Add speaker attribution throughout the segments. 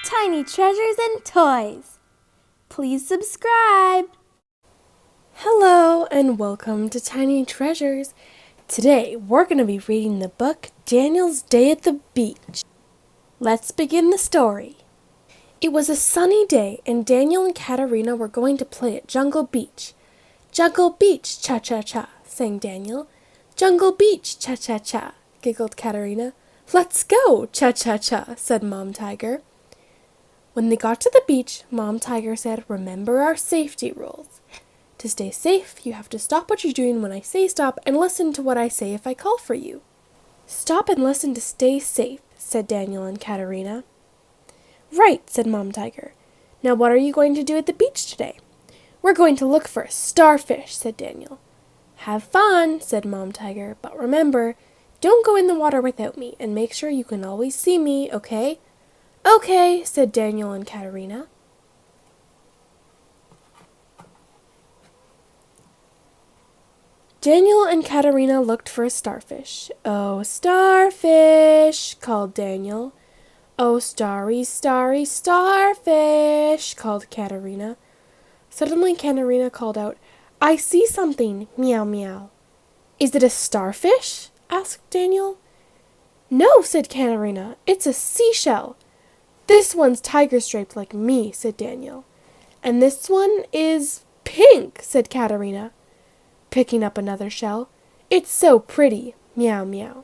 Speaker 1: tiny treasures and toys. Please subscribe.
Speaker 2: Hello and welcome to Tiny Treasures. Today we're going to be reading the book Daniel's Day at the Beach. Let's begin the story. It was a sunny day and Daniel and Katerina were going to play at Jungle Beach. Jungle Beach, cha-cha-cha, sang Daniel. Jungle Beach, cha-cha-cha, giggled Katerina. Let's go, cha-cha-cha, said Mom Tiger. When they got to the beach, Mom Tiger said, remember our safety rules. To stay safe, you have to stop what you're doing when I say stop and listen to what I say if I call for you. Stop and listen to stay safe, said Daniel and Katerina. Right, said Mom Tiger. Now what are you going to do at the beach today? We're going to look for a starfish, said Daniel. Have fun, said Mom Tiger, but remember, don't go in the water without me and make sure you can always see me, okay? Okay, said Daniel and Katerina. Daniel and Katerina looked for a starfish. Oh, starfish, called Daniel. Oh, starry, starry, starfish, called Katerina. Suddenly Katerina called out, I see something, meow meow. Is it a starfish? Asked Daniel. No, said Katerina, it's a seashell. This one's tiger-striped like me, said Daniel. And this one is pink, said Katerina, picking up another shell. It's so pretty, meow meow.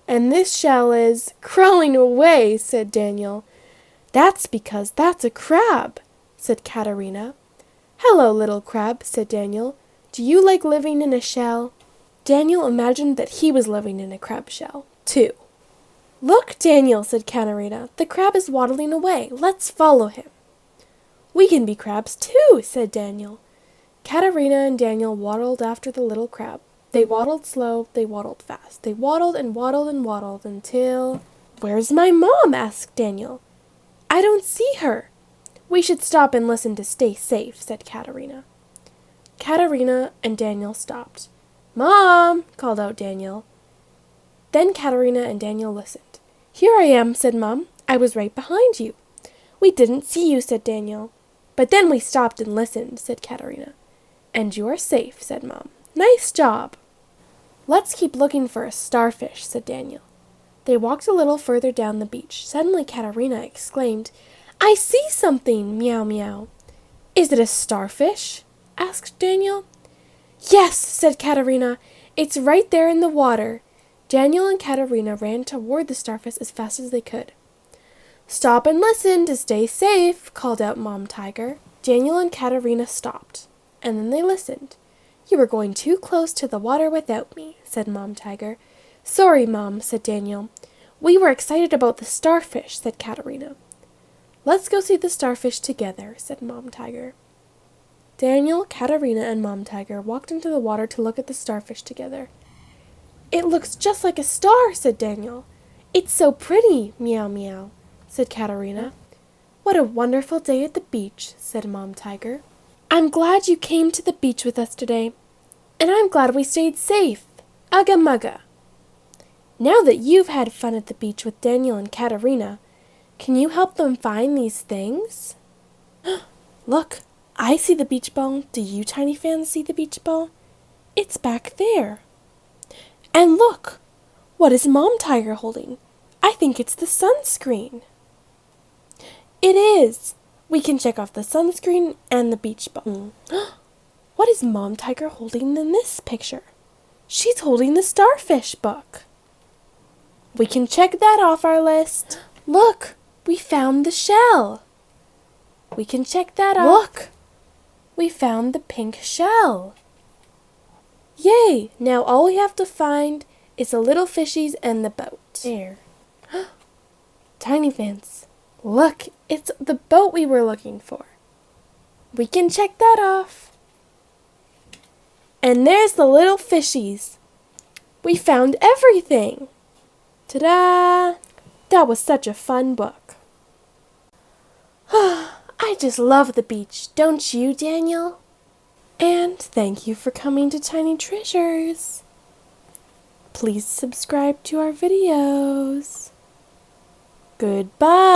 Speaker 2: And this shell is crawling away, said Daniel. That's because that's a crab, said Katerina. Hello, little crab, said Daniel. Do you like living in a shell? Daniel imagined that he was living in a crab shell, too. Look, Daniel, said Katerina. The crab is waddling away. Let's follow him. We can be crabs, too, said Daniel. Katerina and Daniel waddled after the little crab. They waddled slow, they waddled fast. They waddled and waddled and waddled until... Where's my mom? Asked Daniel. I don't see her. We should stop and listen to stay safe, said Katerina. Katerina and Daniel stopped. Mom, called out Daniel. Then Katerina and Daniel listened. Here I am, said Mom. I was right behind you. We didn't see you, said Daniel. But then we stopped and listened, said Katerina. And you are safe, said Mom. Nice job. Let's keep looking for a starfish, said Daniel. They walked a little further down the beach. Suddenly Katerina exclaimed, I see something, meow meow. Is it a starfish? Asked Daniel. Yes, said Katerina. It's right there in the water. Daniel and Katerina ran toward the starfish as fast as they could. Stop and listen to stay safe, called out Mom Tiger. Daniel and Katerina stopped, and then they listened. You were going too close to the water without me, said Mom Tiger. Sorry, Mom, said Daniel. We were excited about the starfish, said Katerina. Let's go see the starfish together, said Mom Tiger. Daniel, Katerina, and Mom Tiger walked into the water to look at the starfish together. It looks just like a star, said Daniel. It's so pretty, meow meow, said Katerina. What a wonderful day at the beach, said Mom Tiger. I'm glad you came to the beach with us today, and I'm glad we stayed safe. Ugga mugga. Now that you've had fun at the beach with Daniel and Katerina, can you help them find these things? Look, I see the beach ball. Do you tiny fans see the beach ball? It's back there. And look, what is Mom Tiger holding? I think it's the sunscreen. It is. We can check off the sunscreen and the beach ball. What is Mom Tiger holding in this picture? She's holding the starfish book. We can check that off our list. Look, we found the shell. We can check that off. Look, we found the pink shell. Yay! Now all we have to find is the little fishies and the boat. There. Tiny fans, look, it's the boat we were looking for. We can check that off. And there's the little fishies. We found everything. Ta-da! That was such a fun book. I just love the beach, don't you, Daniel? And thank you for coming to Tiny Treasures. Please subscribe to our videos. Goodbye.